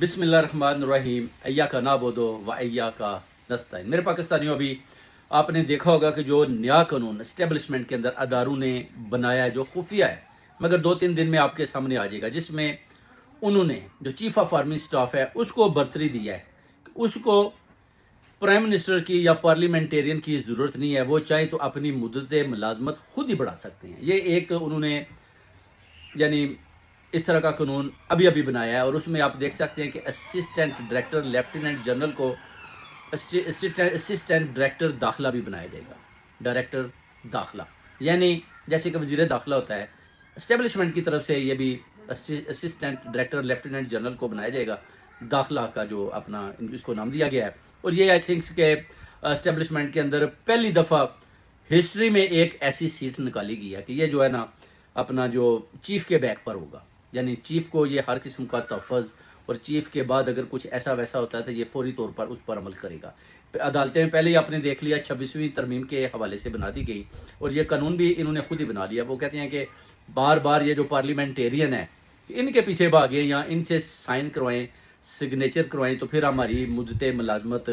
बिस्मिल्लाहिर्रहमानिर्रहीम अय्या का नाबुदो व अय्या का नस्तईन। मेरे पाकिस्तानियों, अभी आपने देखा होगा कि जो नया कानून एस्टेब्लिशमेंट के अंदर अदारों ने बनाया है, जो खुफिया है, मगर 2-3 दिन में आपके सामने आ जाएगा, जिसमें उन्होंने जो चीफ ऑफ आर्मी स्टाफ है उसको बर्तरी दिया है। उसको प्राइम मिनिस्टर की या पार्लियामेंटेरियन की जरूरत नहीं है, वो चाहे तो अपनी मुद्दत मुलाजमत खुद ही बढ़ा सकते हैं। ये एक उन्होंने यानी इस तरह का कानून अभी अभी बनाया है, और उसमें आप देख सकते हैं कि असिस्टेंट डायरेक्टर लेफ्टिनेंट जनरल को असिस्टेंट डायरेक्टर दाखिला भी बनाया जाएगा। डायरेक्टर दाखिला यानी जैसे कि वजीर दाखिला होता है, एस्टेब्लिशमेंट की तरफ से ये भी असिस्टेंट डायरेक्टर लेफ्टिनेंट जनरल को बनाया जाएगा। दाखिला का जो अपना इसको नाम दिया गया है, और ये आई थिंक्स के एस्टेब्लिशमेंट के अंदर पहली दफा हिस्ट्री में एक ऐसी सीट निकाली गई है कि ये जो है ना अपना जो चीफ के बैक पर होगा, यानी चीफ को ये हर किस्म का तहफ़्फ़ुज़, और चीफ के बाद अगर कुछ ऐसा वैसा होता है तो ये फौरी तौर पर उस पर अमल करेगा। अदालतें पहले ही आपने देख लिया 26वीं तरमीम के हवाले से बना दी गई, और ये कानून भी इन्होंने खुद ही बना लिया। वो कहते हैं कि बार बार ये जो पार्लियामेंटेरियन है इनके पीछे भागे या इनसे साइन करवाएं, सिग्नेचर करवाएं, तो फिर हमारी मुद्दत मुलाजमत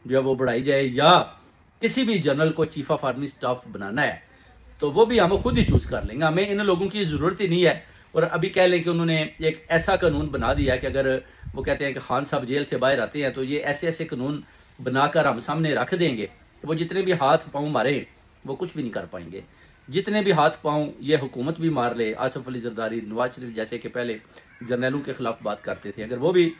जो है वो बढ़ाई जाए, या किसी भी जनरल को चीफ ऑफ आर्मी स्टाफ बनाना है तो वो भी हम खुद ही चूज कर लेंगे, हमें इन लोगों की जरूरत ही नहीं है। और अभी कह लें कि उन्होंने एक ऐसा कानून बना दिया कि अगर वो कहते हैं कि खान साहब जेल से बाहर आते हैं तो ये ऐसे ऐसे कानून बनाकर हम सामने रख देंगे, वो जितने भी हाथ पांव मारे वो कुछ भी नहीं कर पाएंगे। जितने भी हाथ पांव ये हुकूमत भी मार ले, आसिफ अली जरदारी, नवाज शरीफ जैसे कि पहले जर्नैलों के खिलाफ बात करते थे, अगर वो भी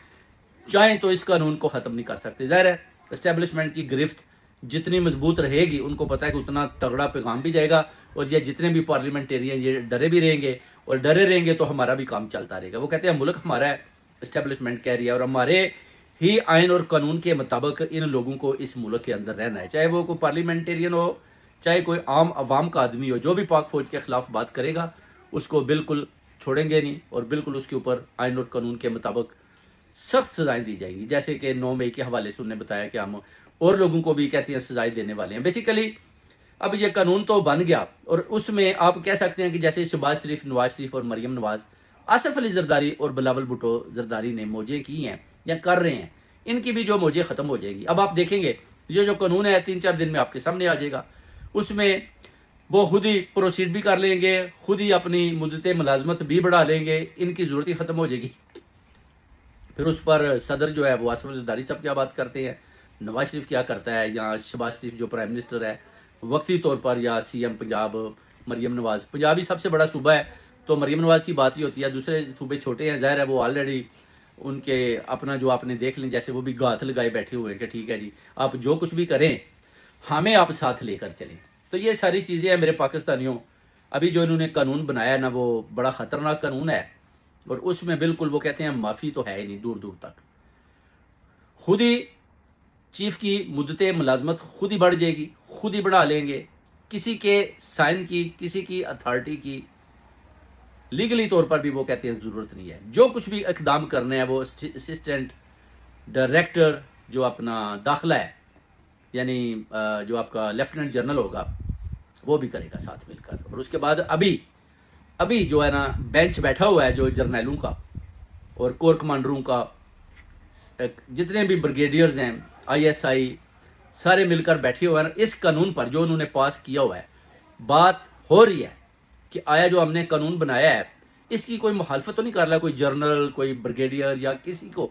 चाहें तो इस कानून को खत्म नहीं कर सकते। जाहिर है एस्टेब्लिशमेंट की गिरफ्त जितनी मजबूत रहेगी, उनको पता है कि उतना तगड़ा पैगाम भी जाएगा, और ये जितने भी पार्लियामेंटेरियन ये डरे भी रहेंगे, और डरे रहेंगे तो हमारा भी काम चलता रहेगा। वो कहते हैं मुल्क हमारा है, एस्टेब्लिशमेंट कह रही है, और हमारे ही आइन और कानून के मुताबिक इन लोगों को इस मुल्क के अंदर रहना है, चाहे वो कोई पार्लियामेंटेरियन हो, चाहे कोई आम अवाम का आदमी हो। जो भी पाक फौज के खिलाफ बात करेगा उसको बिल्कुल छोड़ेंगे नहीं, और बिल्कुल उसके ऊपर आइन और कानून के मुताबिक सख्त सजाएं दी जाएंगी। जैसे कि 9 मई के हवाले से उन्होंने बताया कि हम और लोगों को भी कहते हैं सजाएं देने वाले हैं। बेसिकली अब ये कानून तो बन गया, और उसमें आप कह सकते हैं कि जैसे शहबाज शरीफ, नवाज शरीफ और मरियम नवाज, आसिफ अली जरदारी और बिलावल भुट्टो जरदारी ने मौजें की हैं या कर रहे हैं, इनकी भी जो मौजें खत्म हो जाएंगी। अब आप देखेंगे ये जो कानून है 3-4 दिन में आपके सामने आ जाएगा, उसमें वो खुद ही प्रोसीड भी कर लेंगे, खुद ही अपनी मुद्दत मुलाजमत भी बढ़ा लेंगे, इनकी जरूरत ही खत्म हो जाएगी। फिर उस पर सदर जो है वो आसिफ अली जरदारी साहब क्या बात करते हैं, नवाज शरीफ क्या करता है, या शहबाज शरीफ जो प्राइम मिनिस्टर है वक्ती तौर पर, या सीएम पंजाब मरियम नवाज, पंजाब ही सबसे बड़ा सूबा है तो मरियम नवाज की बात ही होती है, दूसरे सूबे छोटे हैं। जाहिर है वो ऑलरेडी उनके अपना जो आपने देख लें, जैसे वो भी गाथ लगाए बैठे हुए हैं कि ठीक है जी आप जो कुछ भी करें हमें आप साथ लेकर चलें। तो ये सारी चीजें हैं मेरे पाकिस्तानियों। अभी जो इन्होंने कानून बनाया है ना, वो बड़ा खतरनाक कानून है, और उसमें बिल्कुल वो कहते हैं माफी तो है ही नहीं दूर दूर तक। खुद ही चीफ की मुद्दत मुलाजमत खुद ही बढ़ जाएगी, खुद ही बढ़ा लेंगे, किसी के साइन की, किसी की अथॉरिटी की लीगली तौर पर भी वो कहते हैं जरूरत नहीं है। जो कुछ भी इकदाम करने हैं वो असिस्टेंट डायरेक्टर जो अपना दाखिला है, यानी जो आपका लेफ्टिनेंट जनरल होगा वो भी करेगा साथ मिलकर। और उसके बाद अभी जो है ना बेंच बैठा हुआ है जो जर्नैलों का और कोर कमांडरों का, जितने भी ब्रिगेडियर्स हैं, आईएसआई, सारे मिलकर बैठे हुए हैं इस कानून पर जो उन्होंने पास किया हुआ है। बात हो रही है कि आया जो हमने कानून बनाया है इसकी कोई मुखालफत तो नहीं कर रहा कोई जर्नल, कोई ब्रिगेडियर, या किसी को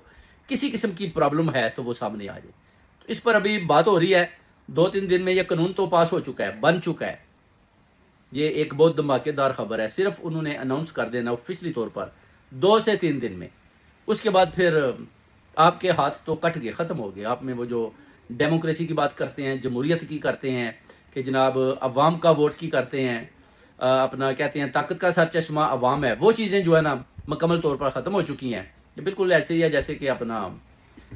किसी किस्म की प्रॉब्लम है तो वो सामने आ जाए। तो इस पर अभी बात हो रही है। 2-3 दिन में यह कानून तो पास हो चुका है, बन चुका है। ये एक बहुत धमाकेदार खबर है, सिर्फ उन्होंने अनाउंस कर देना ऑफिशियली तौर पर 2 से 3 दिन में। उसके बाद फिर आपके हाथ तो कट गए, खत्म हो गए। आप में वो जो डेमोक्रेसी की बात करते हैं, जमहूरियत की करते हैं कि जनाब अवाम का वोट की करते हैं, अपना कहते हैं ताकत का सर चश्मा अवाम है, वो चीजें जो है ना मुकम्मल तौर पर खत्म हो चुकी हैं। ये बिल्कुल ऐसे ही है जैसे कि अपना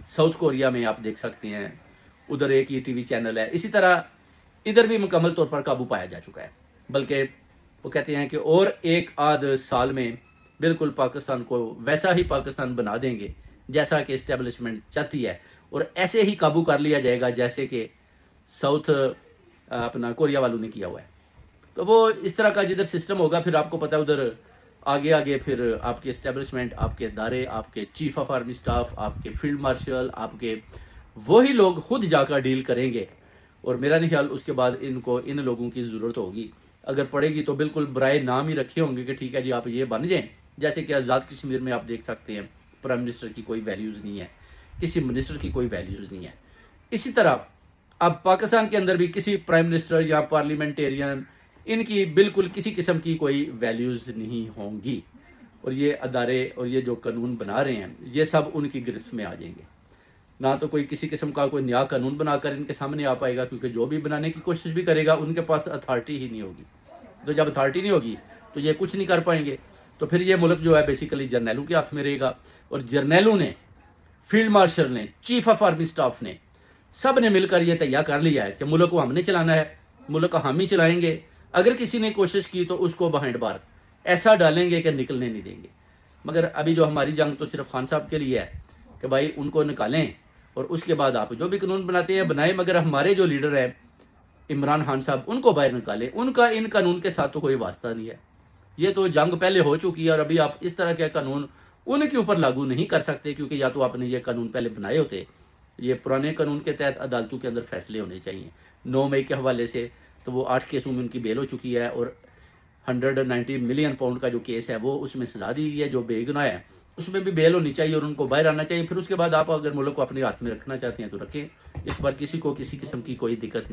साउथ कोरिया में आप देख सकते हैं, उधर एक ही टीवी चैनल है, इसी तरह इधर भी मुकम्मल तौर पर काबू पाया जा चुका है। बल्कि वो कहते हैं कि और 1 आध साल में बिल्कुल पाकिस्तान को वैसा ही पाकिस्तान बना देंगे जैसा कि एस्टेब्लिशमेंट चाहती है, और ऐसे ही काबू कर लिया जाएगा जैसे कि साउथ अपना कोरिया वालों ने किया हुआ है। तो वो इस तरह का जिधर सिस्टम होगा, फिर आपको पता है उधर आगे आगे फिर आपके इस्टेब्लिशमेंट, आपके इदारे, आपके चीफ ऑफ आर्मी स्टाफ, आपके फील्ड मार्शल, आपके वही लोग खुद जाकर डील करेंगे। और मेरा नहीं ख्याल उसके बाद इनको इन लोगों की ज़रूरत होगी। अगर पड़ेगी तो बिल्कुल बराए नाम ही रखे होंगे कि ठीक है जी आप ये बन जाएं। जैसे कि आज़ाद कश्मीर में आप देख सकते हैं प्राइम मिनिस्टर की कोई वैल्यूज़ नहीं है, किसी मिनिस्टर की कोई वैल्यूज़ नहीं है। इसी तरह अब पाकिस्तान के अंदर भी किसी प्राइम मिनिस्टर या पार्लियामेंटेरियन इनकी बिल्कुल किसी किस्म की कोई वैल्यूज़ नहीं होंगी। और ये अदारे और ये जो कानून बना रहे हैं ये सब उनकी गिरफ्त में आ जाएंगे। ना तो कोई किसी किस्म का कोई नया कानून बनाकर इनके सामने आ पाएगा, क्योंकि जो भी बनाने की कोशिश भी करेगा उनके पास अथॉरिटी ही नहीं होगी। तो जब अथॉरिटी नहीं होगी तो ये कुछ नहीं कर पाएंगे। तो फिर ये मुल्क जो है बेसिकली जर्नैलों के हाथ में रहेगा। और जर्नैलों ने, फील्ड मार्शल ने, चीफ ऑफ आर्मी स्टाफ ने, सब ने मिलकर यह तैयार कर लिया है कि मुल्क को हमने चलाना है, मुल्क को हम ही चलाएंगे। अगर किसी ने कोशिश की तो उसको बाहर बार ऐसा डालेंगे कि निकलने नहीं देंगे। मगर अभी जो हमारी जंग तो सिर्फ खान साहब के लिए है कि भाई उनको निकालें और उसके बाद आप जो भी कानून बनाते हैं बनाए, मगर हमारे जो लीडर है इमरान खान साहब उनको बाहर निकालें। उनका इन कानून के साथ तो कोई वास्ता नहीं है। ये तो जंग पहले हो चुकी है और अभी आप इस तरह के कानून उनके ऊपर लागू नहीं कर सकते, क्योंकि या तो आपने ये कानून पहले बनाए होते। ये पुराने कानून के तहत अदालतों के अंदर फैसले होने चाहिए। 9 मई के हवाले से तो वो 8 केसों में उनकी बेल हो चुकी है और 190 मिलियन पाउंड का जो केस है वो उसमें सजा दी गई है। जो बेगुनाह है उसमें भी बेल होनी चाहिए और उनको बाहर आना चाहिए। फिर उसके बाद आप अगर मुल्क को अपने हाथ में रखना चाहते हैं तो रखें। इस पर किसी को किसी किस्म की कोई दिक्कत नहीं।